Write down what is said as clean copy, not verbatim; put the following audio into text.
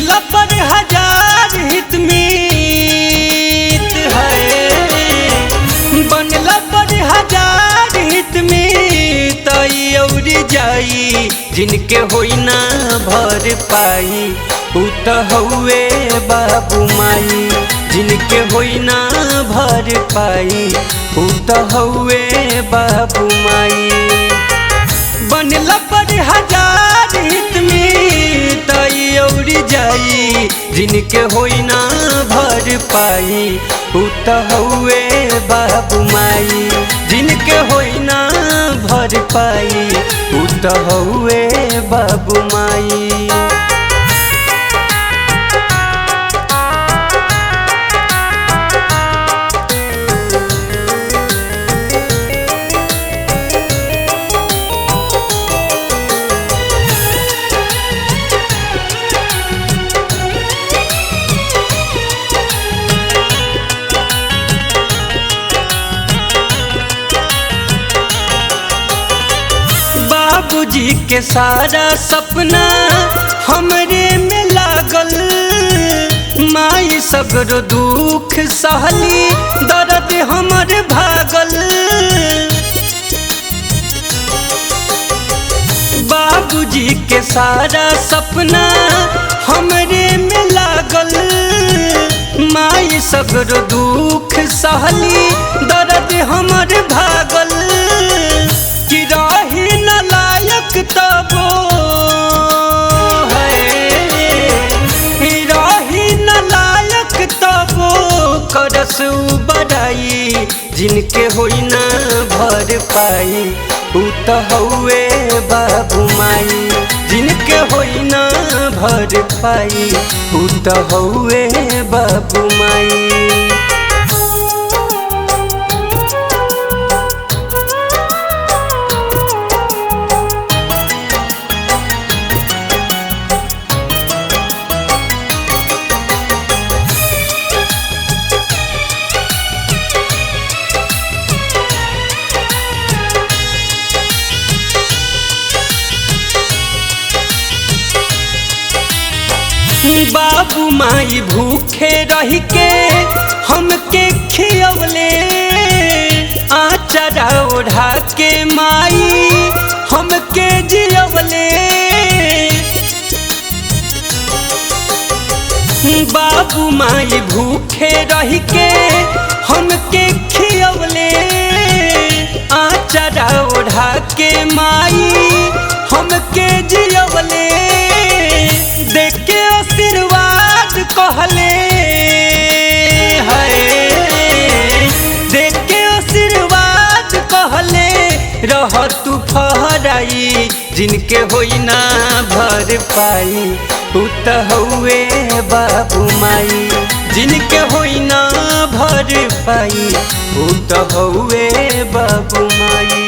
बनला पर हजार हित मीत है, बनला पर हजार हित मीत और जाई जिनके होई ना भर पाई उ त हउए बाबू माई, जिनके होई ना भर पाई उ त हउए बाबू माई। बनला पर हजार हित मीत और जाई जिनके होई ना भर पाई उ त हउए बाबू माई, जिनके होई ना भर पाई उ त हउए बाबू माई। बाबूजी के सारा सपना हमरे में लागल, माई सगरो दुख सहली दर्द हमर भागल। बाबूजी के सारा सपना हमरे में लागल, माई सगरो दुख सहली दर्द हमर भागल। कि रही न लायक तबो है, रही न लायक तबो करस बड़ाई जिनके होई ना भर पाई उ त हउए बाबू माई, जिनके होई ना भर पाई उ त हउए बाबू माई। बाबू माई भूखे रह के हमके खियवले, आचरा ओढ़ा के माई हमके जियवले। बाबू माई भूखे रह के हमके खियवले, आचरा ओढ़ा के माई हमके जियवले। देख के आशीर्वाद कहले है, देख के आशीर्वाद कहले रह तू फहराई जिनके होई ना भर पाई उ त हउए बाबू माई, जिनके होई ना भर पाई उ त हउए बाबू माई।